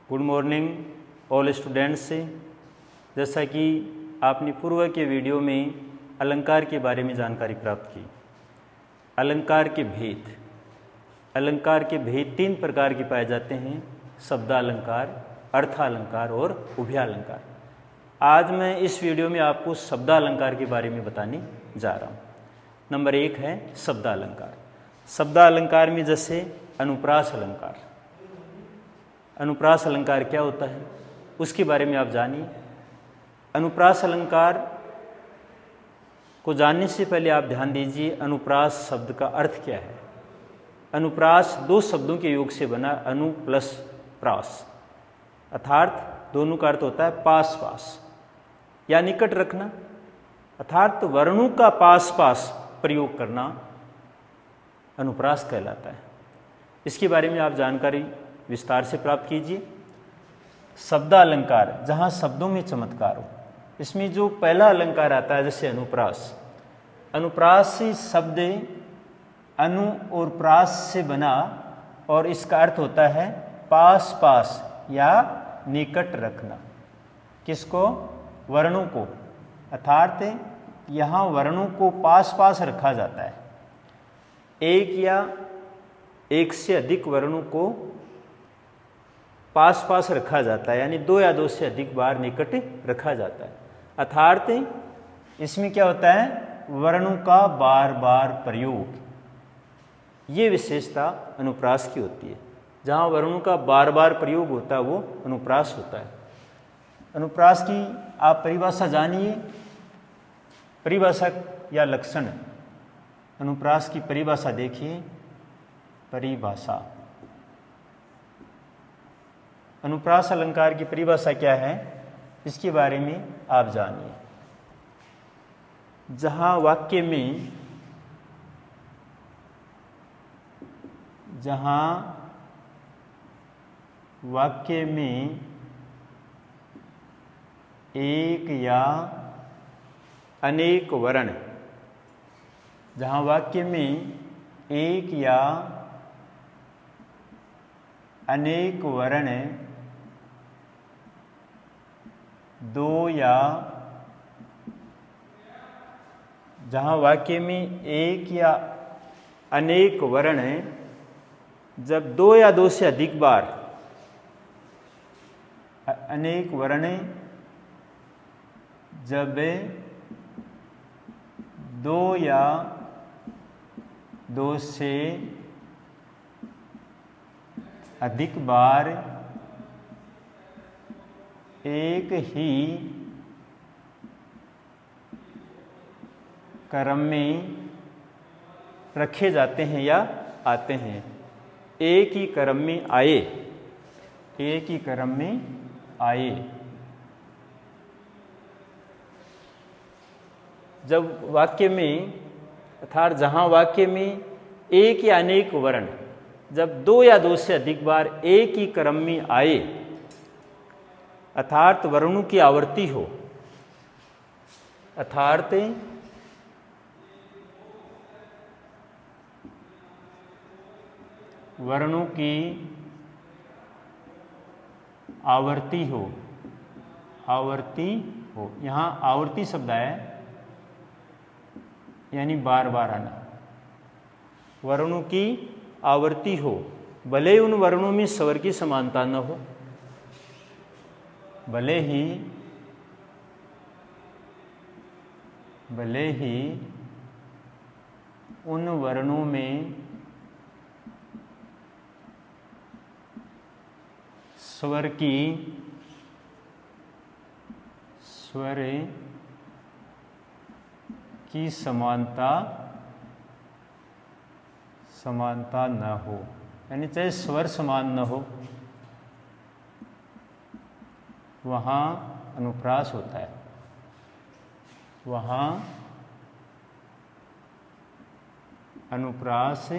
Good morning all students. जैसा कि आपने पूर्व के वीडियो में अलंकार के बारे में जानकारी प्राप्त की। अलंकार के भेद तीन प्रकार के पाए जाते हैं: शब्दालंकार, अर्थालंकार और उभयालंकार। आज मैं इस वीडियो में आपको शब्दालंकार के बारे में बताने जा रहा हूँ। नंबर 1 है शब्दालंकार। शब्दालंकार में जैसे अनुप्रास अलंकार। अनुप्रास अलंकार क्या होता है उसके बारे में आप जानिए। अनुप्रास अलंकार को जानने से पहले आप ध्यान दीजिए अनुप्रास शब्द का अर्थ क्या है। अनुप्रास दो शब्दों के योग से बना अनु प्लस प्रास, अर्थात दोनों का अर्थ होता है पास पास या निकट रखना, अर्थात वर्णों का पास पास प्रयोग करना अनुप्रास कहलाता है। इसके बारे में आप जानकारी विस्तार से प्राप्त कीजिए। शब्दालंकार, जहाँ शब्दों में चमत्कार हो, इसमें जो पहला अलंकार आता है जैसे अनुप्रास। अनुप्रास शब्द अनु और प्रास से बना और इसका अर्थ होता है पास पास या निकट रखना। किसको? वर्णों को, अर्थात यहाँ वर्णों को पास पास रखा जाता है। एक या एक से अधिक वर्णों को पास पास रखा जाता है, यानी दो या दो से अधिक बार निकट रखा जाता है। अर्थात इसमें क्या होता है? वर्णों का बार बार प्रयोग। ये विशेषता अनुप्रास की होती है। जहाँ वर्णों का बार बार प्रयोग होता है वो अनुप्रास होता है। अनुप्रास की आप परिभाषा जानिए। परिभाषा या लक्षण, अनुप्रास की परिभाषा देखिए। परिभाषा, अनुप्रास अलंकार की परिभाषा क्या है इसके बारे में आप जानिए। जहाँ वाक्य में एक या अनेक वर्ण, जहाँ वाक्य में एक या अनेक वर्ण, दो या, जहाँ वाक्य में एक या अनेक वर्ण जब दो या दो से अधिक बार, अनेक वर्ण जब दो या दो से अधिक बार एक ही क्रम में रखे जाते हैं या आते हैं। एक ही क्रम में आए, एक ही क्रम में आए। जब वाक्य में, अर्थात जहाँ वाक्य में एक या अनेक वर्ण जब दो या दो से अधिक बार एक ही क्रम में आए, अर्थात वर्णों की आवर्ती हो, अर्थात वर्णों की आवर्ती हो, आवर्ती हो। यहाँ आवर्ती शब्द है यानी बार बार आना। वर्णों की आवर्ती हो, भले उन वर्णों में स्वर की समानता न हो, भले ही उन वर्णों में स्वर की समानता न हो, यानी चाहे स्वर समान न हो, वहाँ अनुप्रास होता है, वहाँ अनुप्रास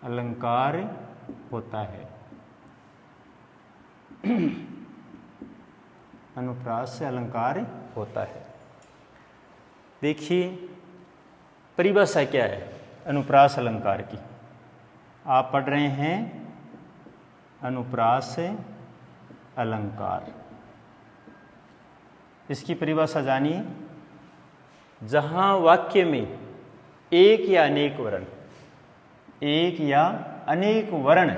अलंकार होता है। अनुप्रास से अलंकार होता है। देखिए परिभाषा क्या है अनुप्रास अलंकार की। आप पढ़ रहे हैं अनुप्रास अलंकार। इसकी परिभाषा जानिए। जहाँ वाक्य में एक या अनेक वर्ण, एक या अनेक वर्ण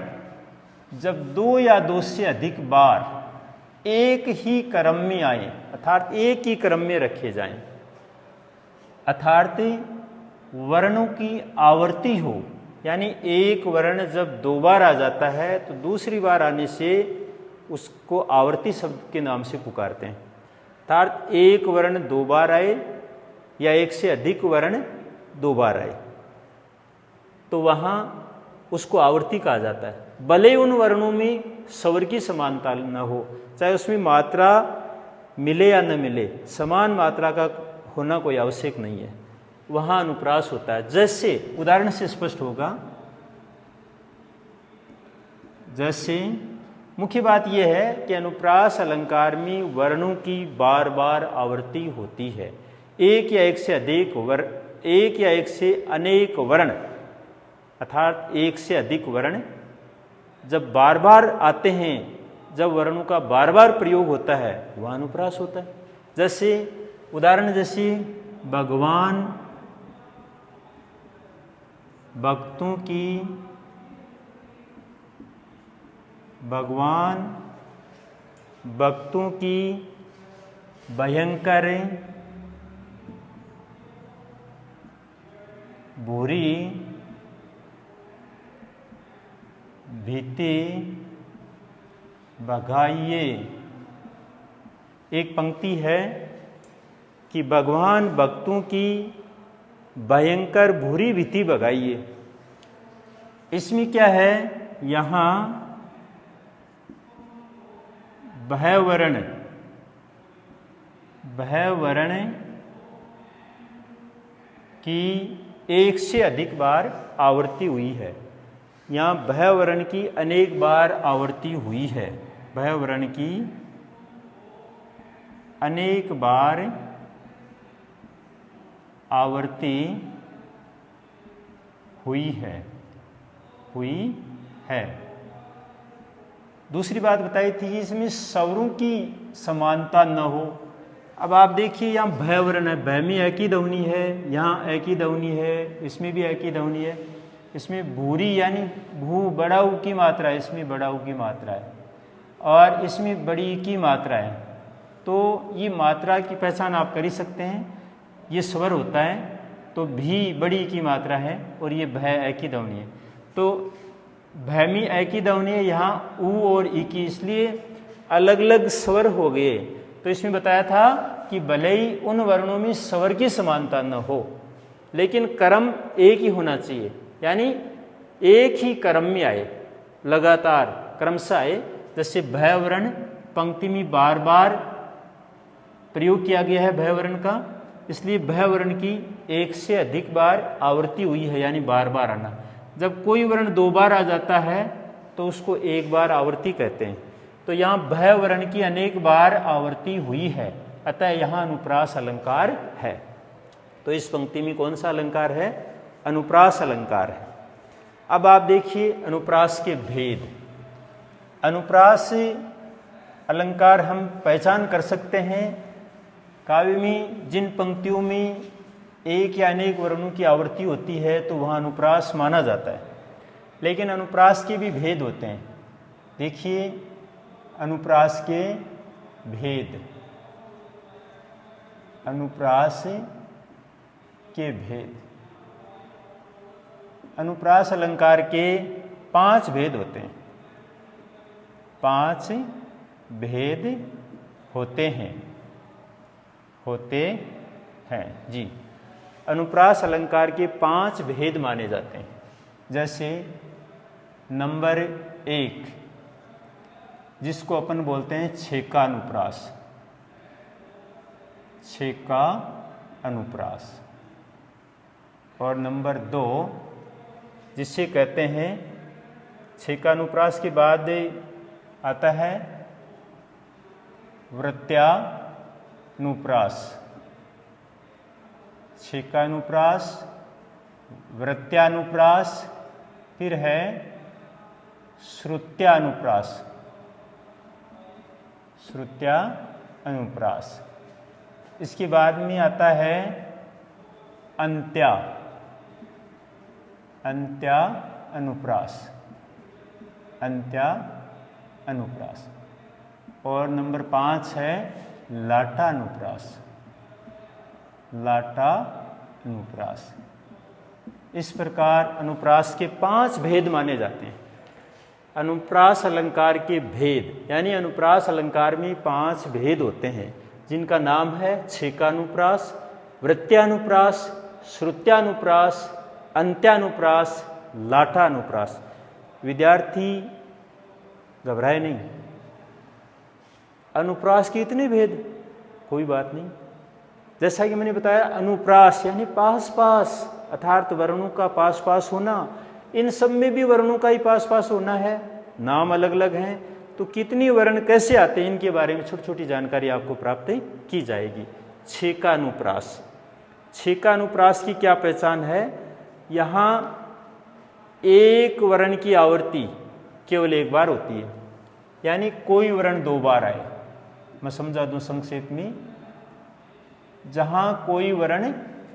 जब दो या दो से अधिक बार एक ही क्रम में आए, अर्थात एक ही क्रम में रखे जाएं, अर्थात वर्णों की आवर्ती हो, यानी एक वर्ण जब दो बार आ जाता है तो दूसरी बार आने से उसको आवर्ती शब्द के नाम से पुकारते हैं। अर्थात एक वर्ण दो बार आए या एक से अधिक वर्ण दो बार आए तो वहाँ उसको आवर्ती कहा जाता है। भले उन वर्णों में स्वर की समानता न हो, चाहे उसमें मात्रा मिले या न मिले, समान मात्रा का होना कोई आवश्यक नहीं है, वहाँ अनुप्रास होता है। जैसे उदाहरण से स्पष्ट होगा, जैसे मुख्य बात यह है कि अनुप्रास अलंकार में वर्णों की बार बार आवर्ती होती है। एक या एक से अधिक वर्ण, एक या एक से अनेक वर्ण, अर्थात एक से अधिक वर्ण जब बार बार आते हैं, जब वर्णों का बार बार प्रयोग होता है वह अनुप्रास होता है। जैसे उदाहरण, जैसे भगवान भक्तों की भयंकर बुरी भीति भगाइए। एक पंक्ति है कि भगवान भक्तों की भयंकर बुरी भीति भगाइए। इसमें क्या है, यहाँ भयवर्ण की एक से अधिक बार आवर्ती हुई है। यहाँ भयवर्ण की अनेक बार आवर्ती हुई है। भयवर्ण की अनेक बार आवर्ती हुई है। दूसरी बात बताई थी कि इसमें स्वरों की समानता न हो। अब आप देखिए, यहाँ भयवर्ण है, भय में एक ही ध्वनि है, यहाँ एक ही ध्वनि है, इसमें भी एक ही ध्वनि है। इसमें भूरी यानी भू बड़ा ऊ की मात्रा है, इसमें बड़ा ऊ की मात्रा है, और इसमें बड़ी की मात्रा है। तो ये मात्रा की पहचान आप कर ही सकते हैं। ये स्वर होता है तो भी बड़ी की मात्रा है और ये भय एक ही ध्वनि है। तो भय में एक ही ध्वनि है, यहाँ ऊ और ई की, इसलिए अलग अलग स्वर हो गए। तो इसमें बताया था कि भले ही उन वर्णों में स्वर की समानता न हो, लेकिन क्रम एक ही होना चाहिए, यानी एक ही क्रम में आए, लगातार क्रमशः आए। जैसे भयवर्ण पंक्ति में बार बार प्रयोग किया गया है भयवर्ण का, इसलिए भयवर्ण की एक से अधिक बार आवर्ती हुई है, यानी बार बार आना। जब कोई वर्ण दो बार आ जाता है तो उसको एक बार आवर्ती कहते हैं। तो यहाँ भयवर्ण की अनेक बार आवर्ती हुई है, अतः यहाँ अनुप्रास अलंकार है। तो इस पंक्ति में कौन सा अलंकार है? अनुप्रास अलंकार है। अब आप देखिए अनुप्रास के भेद। अनुप्रास अलंकार हम पहचान कर सकते हैं। काव्य में जिन पंक्तियों में एक या अनेक वर्णों की आवर्ती होती है तो वहाँ अनुप्रास माना जाता है, लेकिन अनुप्रास के भी भेद होते हैं। देखिए अनुप्रास के भेद। अनुप्रास के भेद। अनुप्रास अलंकार के 5 भेद होते हैं। 5 भेद होते हैं जी। अनुप्रास अलंकार के 5 भेद माने जाते हैं। जैसे नंबर 1, जिसको अपन बोलते हैं छेका अनुप्रास। छेका अनुप्रास। और नंबर 2, जिसे कहते हैं छेका अनुप्रास के बाद आता है वृत्यानुप्रास। छेकानुप्रास, वृत्यानुप्रास, फिर है श्रुत्यानुप्रास, श्रुत्यानुप्रास। इसके बाद में आता है अंत्या, अंत्यानुप्रास, अंत्यानुप्रास। और नंबर 5 है लाटानुप्रास, लाटानुप्रास। इस प्रकार अनुप्रास के 5 भेद माने जाते हैं। अनुप्रास अलंकार के भेद, यानी अनुप्रास अलंकार में 5 भेद होते हैं, जिनका नाम है छेकानुप्रास, वृत्त्यानुप्रास, श्रुत्यानुप्रास, अंत्यानुप्रास, लाटानुप्रास। विद्यार्थी घबराए नहीं, अनुप्रास के इतने भेद, कोई बात नहीं। जैसा कि मैंने बताया, अनुप्रास यानी पास पास, अर्थात वर्णों का पास पास होना। इन सब में भी वर्णों का ही पास पास होना है, नाम अलग अलग हैं, तो कितनी वर्ण कैसे आते हैं इनके बारे में छोटी छोटी जानकारी आपको प्राप्त की जाएगी। छेकानुप्रास, छेकानुप्रास की क्या पहचान है? यहाँ एक वर्ण की आवृत्ति केवल एक बार होती है, यानी कोई वर्ण 2 बार आए। मैं समझा दूं संक्षेप में, जहां कोई वर्ण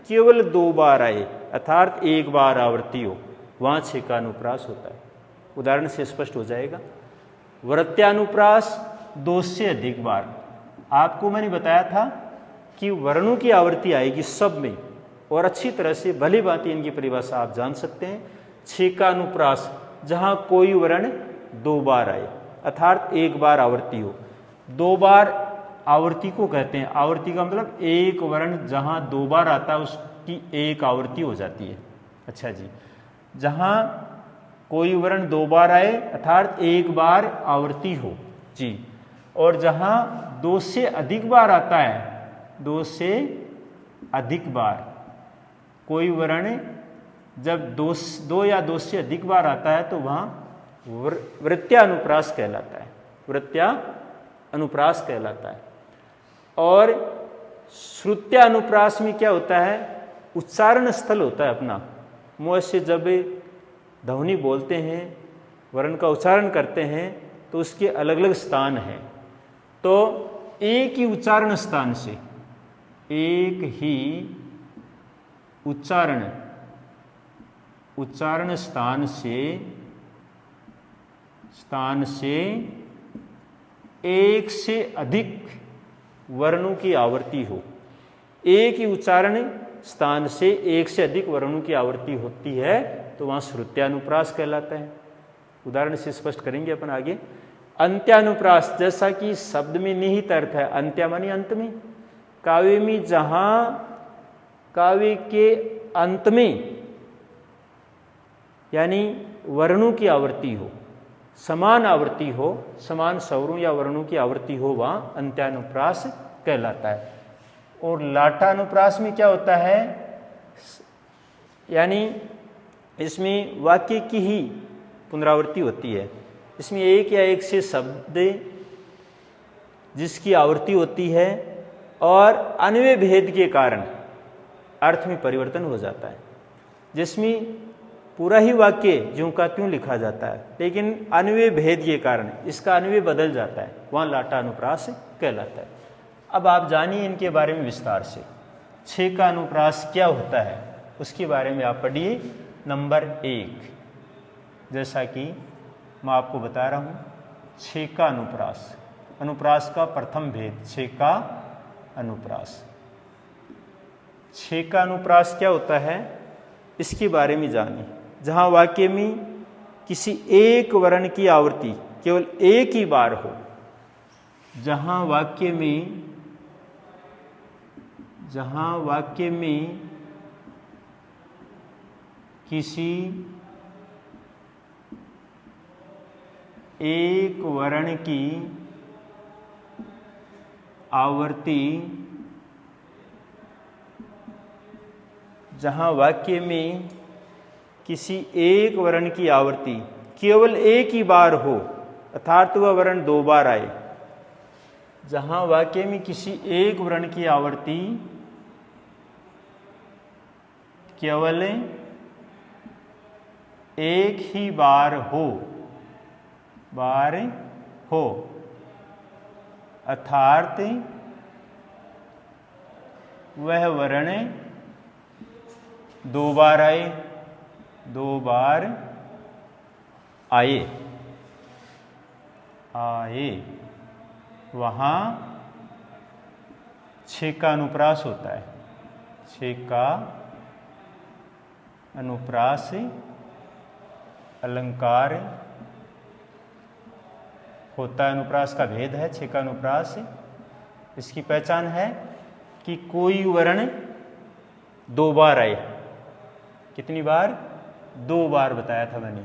केवल 2 बार आए अर्थात एक बार आवृत्ति हो, वहां छेकानुप्रास होता है। उदाहरण से स्पष्ट हो जाएगा। वृत्त्यानुप्रास 2 से अधिक बार। आपको मैंने बताया था कि वर्णों की आवृत्ति आएगी सब में, और अच्छी तरह से भली भांति इनकी परिभाषा आप जान सकते हैं। छेकानुप्रास जहां कोई वर्ण 2 बार आए अर्थात एक बार आवृत्ति हो। 2 बार आवृत्ति को कहते हैं। आवृत्ति का मतलब एक वर्ण जहां 2 बार आता है उसकी एक आवृत्ति हो जाती है। अच्छा जी, जहां कोई वर्ण 2 बार आए अर्थात एक बार आवृत्ति हो जी, और जहां 2 से अधिक बार आता है, 2 से अधिक बार कोई वर्ण जब 2 या 2 से अधिक बार आता है तो वहां वृत्त्यानुप्रास कहलाता है, वृत्त्यानुप्रास कहलाता है। और श्रुत्यानुप्रास में क्या होता है? उच्चारण स्थल होता है अपना। मुंह से जब ध्वनि बोलते हैं, वर्ण का उच्चारण करते हैं, तो उसके अलग अलग स्थान हैं। तो एक ही उच्चारण स्थान से, एक ही उच्चारण स्थान से एक से अधिक वर्णों की आवृत्ति हो। एक ही उच्चारण स्थान से एक से अधिक वर्णों की आवृत्ति होती है तो वहां श्रुत्यानुप्रास कहलाता है। उदाहरण से स्पष्ट करेंगे अपन आगे। अंत्यानुप्रास, जैसा कि शब्द में निहित अर्थ है, अंत्य मानी अंत में। काव्य में जहां काव्य के अंत में यानी वर्णों की आवृत्ति हो, समान आवृत्ति हो, समान स्वरों या वर्णों की आवृत्ति हो, वहां अंत्यानुप्रास कहलाता है। और लाटानुप्रास में क्या होता है? यानी इसमें वाक्य की ही पुनरावृत्ति होती है। इसमें एक या एक से शब्द जिसकी आवृत्ति होती है और अन्वय भेद के कारण अर्थ में परिवर्तन हो जाता है। जिसमें पूरा ही वाक्य ज्यों का त्यों लिखा जाता है, लेकिन अन्वय भेद के कारण इसका अन्वय बदल जाता है, वहाँ लाटानुप्रास कहलाता है। अब आप जानिए इनके बारे में विस्तार से। छेकानुप्रास क्या होता है उसके बारे में आप पढ़िए। नंबर 1, जैसा कि मैं आपको बता रहा हूँ, छेकानुप्रास, अनुप्रास का प्रथम भेद छेकानुप्रास। छेकानुप्रास क्या होता है इसके बारे में जानिए। जहाँ वाक्य में किसी एक वर्ण की आवृत्ति केवल एक ही बार हो, जहाँ वाक्य में किसी एक वर्ण की आवृत्ति, जहाँ वाक्य में किसी एक वर्ण की आवृत्ति केवल एक ही बार हो अर्थात वह वर्ण 2 बार आए। जहाँ वाक्य में किसी एक वर्ण की आवृत्ति केवल एक ही बार हो बार हो, अर्थात वह वर्ण दो बार आए, दो बार आए, आए, वहाँ 6 का अनुप्रास होता है। 6 का अनुप्रास अलंकार होता है। अनुप्रास का भेद है 6 का अनुप्रास। इसकी पहचान है कि कोई वर्ण 2 बार आए। कितनी बार? 2 बार बताया था मैंने,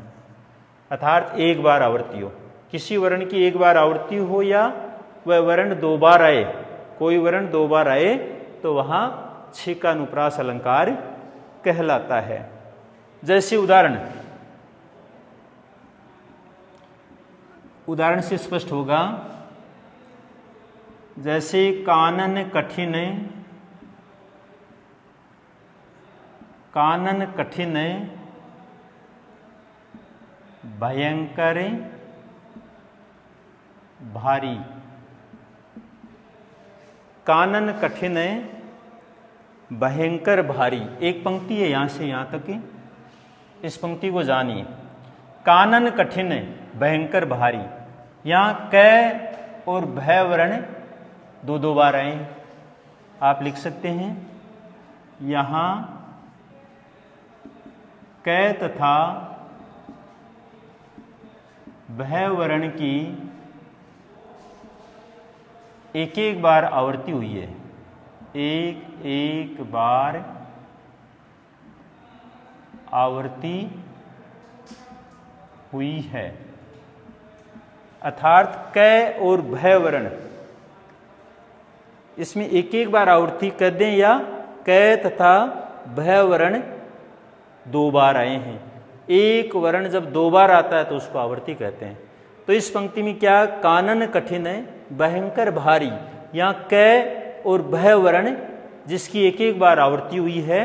अर्थात 1 बार आवर्ती हो। किसी वर्ण की 1 बार आवर्ती हो या वह वर्ण 2 बार आए, कोई वर्ण 2 बार आए तो वहां 6 का अनुप्रास अलंकार कहलाता है। जैसे उदाहरण से स्पष्ट होगा, जैसे कानन कठिन, कानन कठिन भयंकर भारी। कानन कठिन भयंकर भारी, एक पंक्ति है यहां से यहां तक, इस पंक्ति को जानिए। कानन कठिन भयंकर भारी, यहां क और भय वर्ण 2 बार आए। आप लिख सकते हैं यहां क तथा भय वर्ण की एक बार आवर्ती हुई है, एक बार आवर्ती हुई है। अर्थात क और भय वर्ण इसमें एक बार आवर्ती कर दें या क तथा भय वर्ण 2 बार आए हैं। एक वर्ण जब 2 बार आता है तो उसको आवर्ती कहते हैं। तो इस पंक्ति में क्या, कानन कठिन है भयंकर भारी, यहाँ क और भय वर्ण जिसकी एक बार आवर्ती हुई है,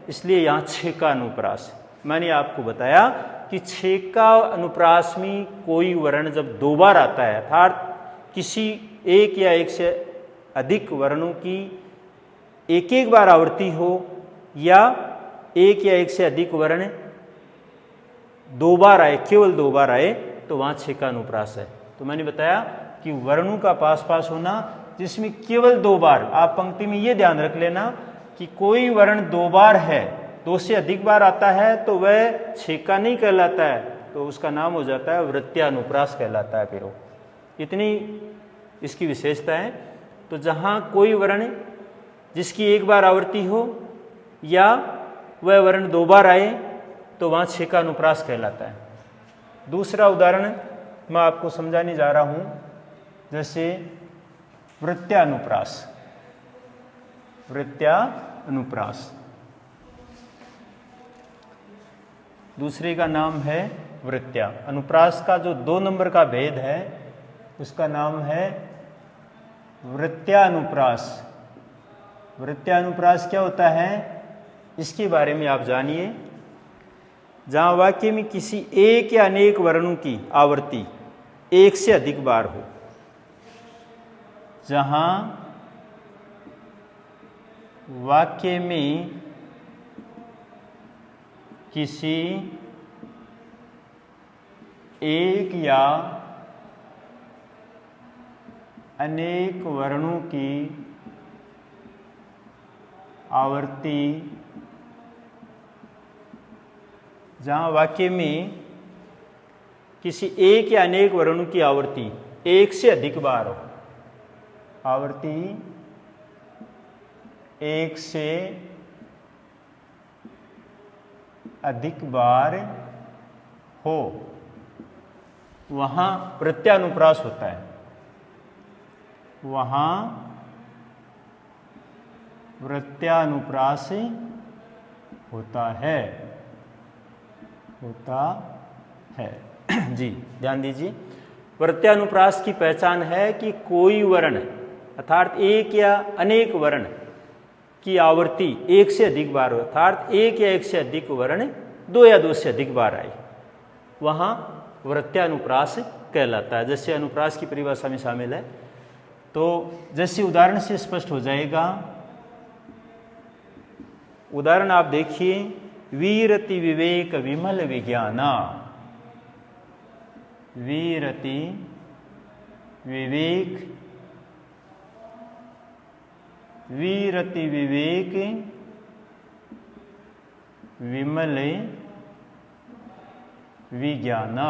इसलिए यहाँ 6 का अनुप्रास। मैंने आपको बताया कि 6 का अनुप्रास में कोई वर्ण जब 2 बार आता है, अर्थात किसी एक या एक से अधिक वर्णों की एक बार आवर्ती हो या एक या एक से अधिक वर्ण 2 बार आए, केवल 2 बार आए, तो वहाँ 6 का अनुप्रास है। तो मैंने बताया कि वर्णों का पास होना जिसमें केवल 2 बार, आप पंक्ति में ये ध्यान रख लेना कि कोई वर्ण 2 बार है, 2 से अधिक बार आता है तो वह 6 का नहीं कहलाता है, तो उसका नाम हो जाता है वृत्त्यानुप्रास कहलाता है। फिर इतनी इसकी विशेषता है। तो जहाँ कोई वर्ण जिसकी 1 बार आवर्ती हो या वह वर्ण 2 बार आए तो वहाँ 6 का अनुप्रास कहलाता है। दूसरा उदाहरण मैं आपको समझाने जा रहा हूँ, जैसे वृत्त्यानुप्रास। वृत्त्यानुप्रास दूसरे का नाम है वृत्त्या। अनुप्रास का जो 2 नंबर का भेद है उसका नाम है वृत्त्यानुप्रास। वृत्त्यानुप्रास क्या होता है, इसके बारे में आप जानिए। जहाँ वाक्य में किसी एक या अनेक वर्णों की आवर्ती 1 से अधिक बार हो, जहाँ वाक्य में किसी एक या अनेक वर्णों की आवर्ती, जहाँ वाक्य में किसी एक या अनेक वर्णों की आवर्ती 1 से अधिक बार हो, आवर्ती 1 से अधिक बार हो, वहाँ वृत्त्यानुप्रास होता है। वहाँ वृत्त्यानुप्रास होता है, होता है। जी ध्यान दीजिए, वृत्त्यानुप्रास की पहचान है कि कोई वर्ण अर्थात एक या अनेक वर्ण की आवर्ती 1 से अधिक बार हो, अर्थात 1 या 1 से अधिक वर्ण 2 या 2 से अधिक बार आए, वहाँ वृत्त्यानुप्रास कहलाता है, जैसे अनुप्रास की परिभाषा में शामिल है। तो जैसे उदाहरण से स्पष्ट हो जाएगा। उदाहरण आप देखिए, वीरति विवेक विमल विज्ञाना। वीरति विवेक, वीरति विवेक विमल विज्ञाना।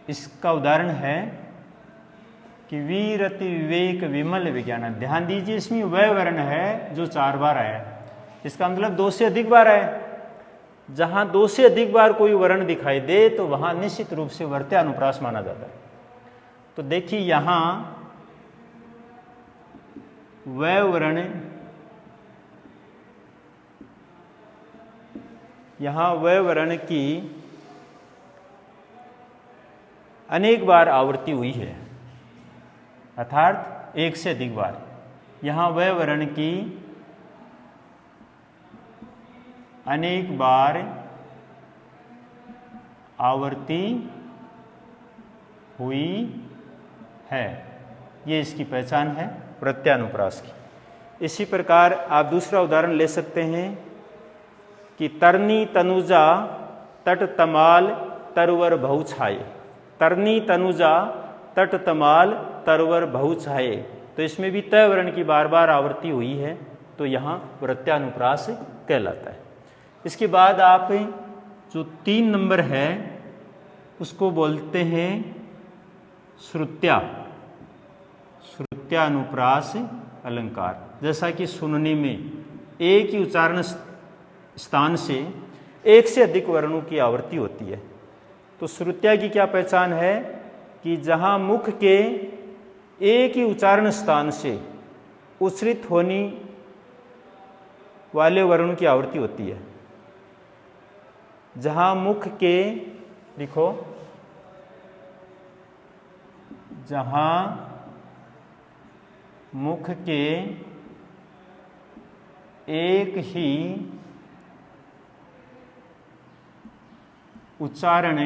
इसका उदाहरण है कि वीरति विवेक विमल विज्ञान। ध्यान दीजिए, इसमें वह वर्ण है जो 4 बार आया, इसका मतलब 2 से अधिक बार आया। जहां 2 से अधिक बार कोई वर्ण दिखाई दे तो वहां निश्चित रूप से वर्त्यानुप्रास माना जाता है। तो देखिए यहां वह वर्ण, यहां वह वर्ण की अनेक बार आवृत्ति हुई है, अर्थात 1 से अधिक बार। यहां वह वर्ण की अनेक बार आवृत्ति हुई है, ये इसकी पहचान है प्रत्यानुप्रास की। इसी प्रकार आप दूसरा उदाहरण ले सकते हैं कि तरनी तनुजा तट तमाल तरवर बहु छाये। तरनी तनुजा तट तमाल तरवर बहु छाये, तो इसमें भी तय वर्ण की बार बार आवृत्ति हुई है, तो यहाँ प्रत्यानुप्रास कहलाता है। इसके बाद आप जो 3 नंबर है उसको बोलते हैं श्रुत्या, श्रुत्यानुप्रास अलंकार। जैसा कि सुनने में एक ही उच्चारण स्थान से 1 से अधिक वर्णों की आवृत्ति होती है, तो श्रुत्या की क्या पहचान है कि जहां मुख के एक ही उच्चारण स्थान से उच्चरित होने वाले वर्णों की आवृत्ति होती है। जहां मुख के, लिखो, जहां मुख के एक ही उच्चारण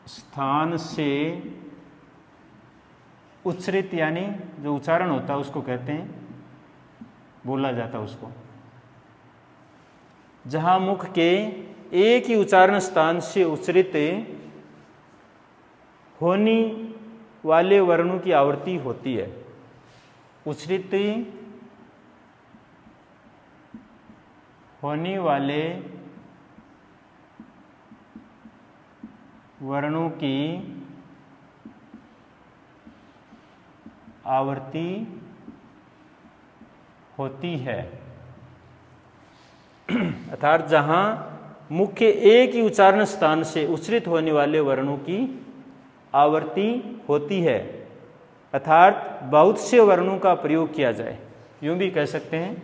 स्थान से उच्चरित, यानी जो उच्चारण होता है उसको कहते हैं, बोला जाता है उसको। जहां मुख के एक ही उच्चारण स्थान से उच्चरित होने वाले वर्णों की आवृत्ति होती है। उच्चरित होने वाले वर्णों की आवृत्ति होती है, अर्थात जहां मुख्य एक ही उच्चारण स्थान से उच्चरित होने वाले वर्णों की आवृत्ति होती है, अर्थात बहुत से वर्णों का प्रयोग किया जाए, यूं भी कह सकते हैं,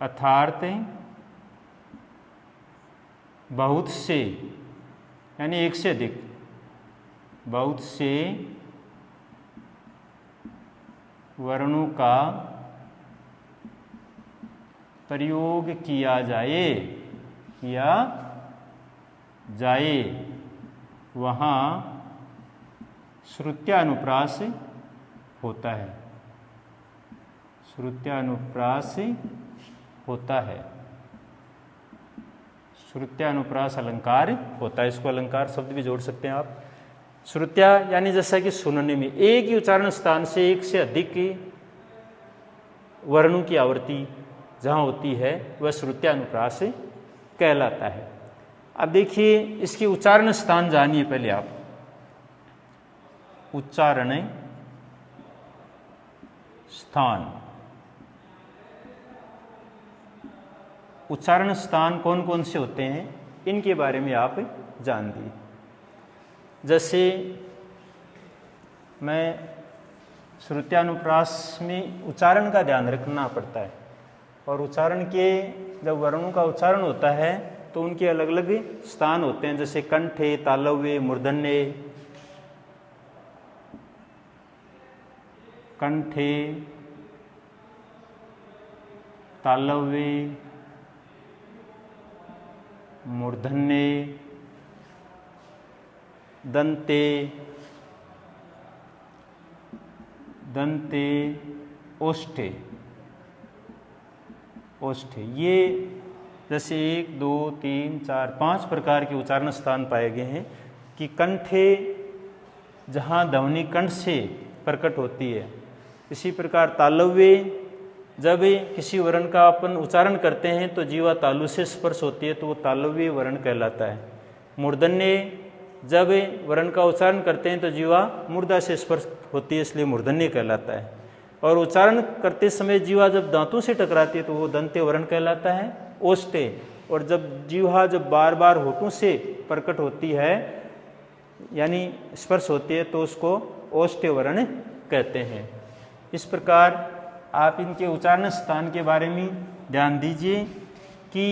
अर्थात बहुत से, यानी 1 से अधिक, बहुत से वर्णों का प्रयोग किया जाए, वहाँ श्रुत्यानुप्रास होता है, श्रुत्यानुप्रास होता है, श्रुत्यानुप्रास अलंकार होता है। इसको अलंकार शब्द भी जोड़ सकते हैं आप। श्रुत्या यानी जैसा कि सुनने में एक ही उच्चारण स्थान से 1 से अधिक वर्णों की आवृत्ति जहाँ होती है वह श्रुत्यानुप्रास कहलाता है। अब देखिए इसके उच्चारण स्थान जानिए पहले आप। उच्चारण स्थान, उच्चारण स्थान कौन कौन से होते हैं इनके बारे में आप जान लीजिए। जैसे मैं श्रुत्यानुप्रास में उच्चारण का ध्यान रखना पड़ता है, और उच्चारण के जब वर्णों का उच्चारण होता है तो उनके अलग अलग स्थान होते हैं, जैसे कंठे, तालव्य, मूर्धन्य। कंठे, तालव्य, मूर्धन्ये, दंते, दंते, ओष्ठे, ओष्ठे। ये जैसे 1, 2, 3, 4, 5 प्रकार के उच्चारण स्थान पाए गए हैं कि कंठे जहाँ ध्वनि कंठ से प्रकट होती है। इसी प्रकार तालव्य, जब किसी वर्ण का अपन उच्चारण करते हैं तो जीवा तालु से स्पर्श होती है तो वो तालव्य वर्ण कहलाता है। मूर्धन्य, जब वर्ण का उच्चारण करते हैं तो जीवा मूर्धा से स्पर्श होती है इसलिए मूर्धन्य कहलाता है। और उच्चारण करते समय जीवा जब दांतों से टकराती है तो वो दंत्य वर्ण कहलाता है, ओष्ठे। और जब जीवा जब बार बार होठों से प्रकट होती है यानी स्पर्श होती है तो उसको ओष्ठ्य वर्ण कहते हैं। इस प्रकार आप इनके उच्चारण स्थान के बारे में ध्यान दीजिए कि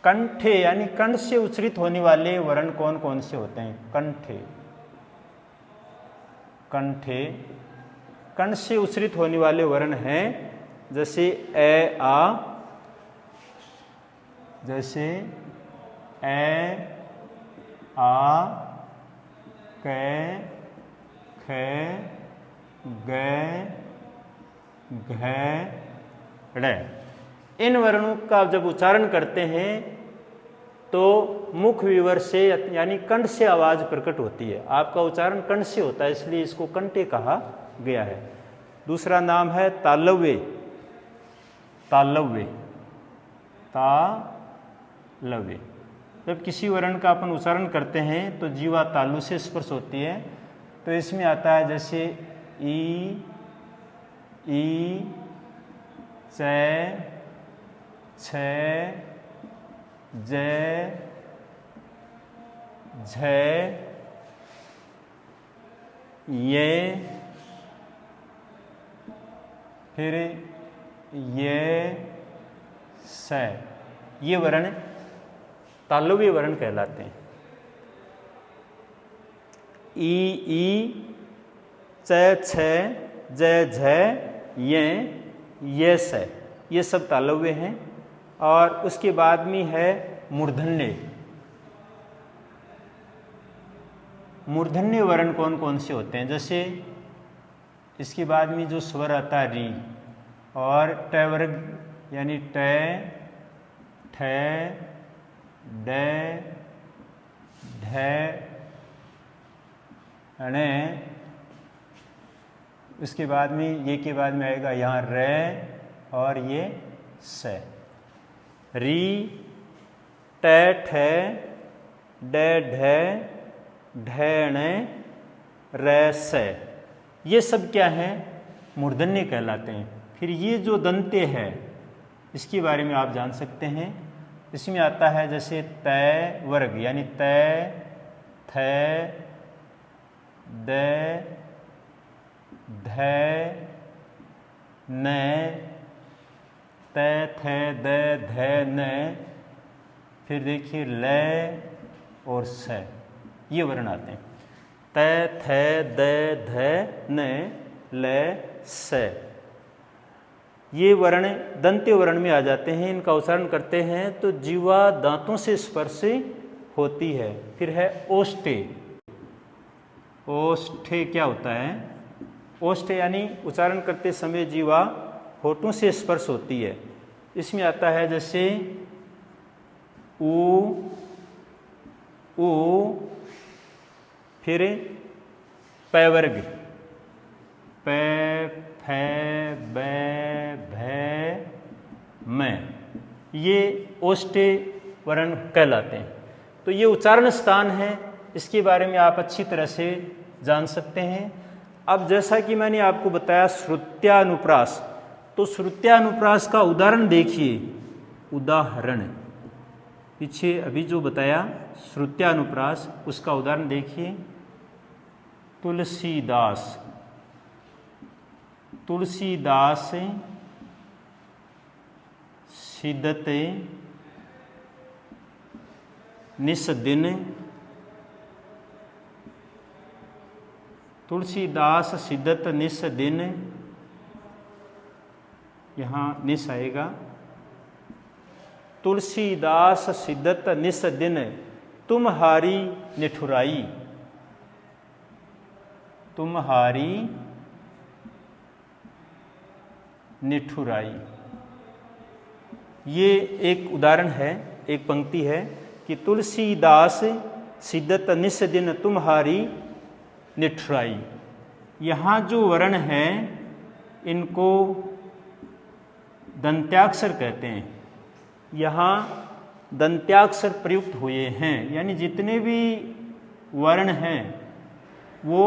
कंठे यानी कंठ से उच्चरित होने वाले वर्ण कौन कौन से होते हैं। कंठे, कंठे, कंठ से उच्चरित होने वाले वर्ण हैं जैसे ए, आ, जैसे ए, आ, कै, खे, गै, घै, ड़ै। इन वर्णों का जब उच्चारण करते हैं तो मुख विवर से यानी कंठ से आवाज प्रकट होती है। आपका उच्चारण कंठ से होता है इसलिए इसको कंठे कहा गया है। दूसरा नाम है तालव्य, तालव्य, तालव्य। जब किसी वर्ण का अपन उच्चारण करते हैं तो जीवा तालु से स्पर्श होती है तो इसमें आता है जैसे ई, चै, छै, जै, झै, ये, फिर ये, सै। ये वर्ण तालव्य वर्ण कहलाते हैं। ई, चै, छै, जै, झै, ये, सै, ये सब तालव्य हैं। और उसके बाद में है मूर्धन्य। मूर्धन्य वर्ण कौन कौन से होते हैं जैसे इसके बाद में जो स्वर आता है री और ट वर्ग यानी ट, ठ, ड, ढ, ण। उसके बाद में ये के बाद में आएगा यहाँ र और ये स। री, ट, ठ, ड, ढ, ढ, ण, र, स। ये सब क्या है? मूर्धन्य कहलाते हैं। फिर ये जो दंत्य है इसके बारे में आप जान सकते हैं। इसमें आता है जैसे तय वर्ग यानी तय, थ, द, ध, न, त, थ, द, ध, न। फिर देखिए ल और स, ये वर्ण आते हैं। त, थ, द, ध, न, ल, स। ये वर्ण दंत्य वर्ण में आ जाते हैं। इनका उच्चारण करते हैं तो जीवा दांतों से स्पर्श होती है। फिर है ओष्ठे। ओष्ठे क्या होता है? ओष्ठे यानी उच्चारण करते समय जीवा होठों से स्पर्श होती है। इसमें आता है जैसे ऊ, फिर पै वर्ग प, फ, ब, भ, म। ये ओष्ठे वर्ण कहलाते हैं। तो ये उच्चारण स्थान है, इसके बारे में आप अच्छी तरह से जान सकते हैं। अब जैसा कि मैंने आपको बताया श्रुत्यानुप्रास, तो श्रुत्यानुप्रास का उदाहरण देखिए। उदाहरण पीछे अभी जो बताया श्रुत्यानुप्रास, उसका उदाहरण देखिए। तुलसीदास, तुलसीदास सिदते निस्दिन। तुलसीदास सिदत निस्दिन, यहाँ निस आएगा। तुलसीदास सिद्धत निस दिन तुम्हारी निठुराई, तुम्हारी निठुराई। ये एक उदाहरण है, एक पंक्ति है कि तुलसीदास सिद्धत निस दिन तुम्हारी निठुराई। यहाँ जो वर्ण है इनको दंत्याक्षर कहते हैं। यहाँ दंत्याक्षर प्रयुक्त हुए हैं, यानी जितने भी वर्ण हैं वो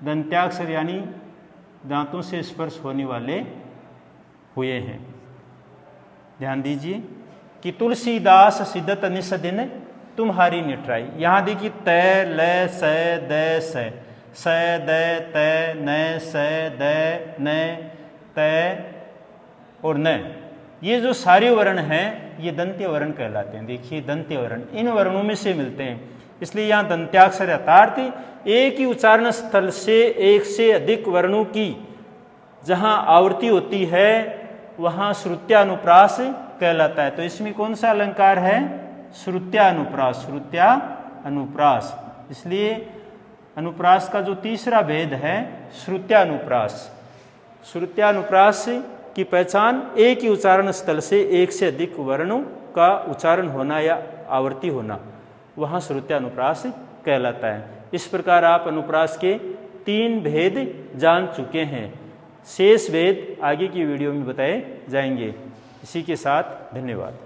दंत्याक्षर यानी दांतों से स्पर्श होने वाले हुए हैं। ध्यान दीजिए कि तुलसीदास सिद्धत निस दिन तुम्हारी निठुराई। यहाँ देखिए तय लय स द स द तय न स द न तय और न, ये जो सारे वर्ण हैं ये दंत्य वर्ण कहलाते हैं। देखिए दंत्य वर्ण इन वर्णों में से मिलते हैं, इसलिए यहाँ दंत्याक्षर यथार्थ एक ही उच्चारण स्थल से एक से अधिक वर्णों की जहाँ आवृत्ति होती है वहाँ श्रुत्यानुप्रास कहलाता है। तो इसमें कौन सा अलंकार है? श्रुत्यानुप्रास, श्रुत्यानुप्रास। इसलिए अनुप्रास का जो तीसरा भेद है श्रुत्यानुप्रास। श्रुत्यानुप्रास की पहचान एक ही उच्चारण स्थल से एक से अधिक वर्णों का उच्चारण होना या आवृत्ति होना, वहाँ श्रुत्यानुप्रास कहलाता है। इस प्रकार आप अनुप्रास के 3 भेद जान चुके हैं। शेष भेद आगे की वीडियो में बताए जाएंगे। इसी के साथ धन्यवाद।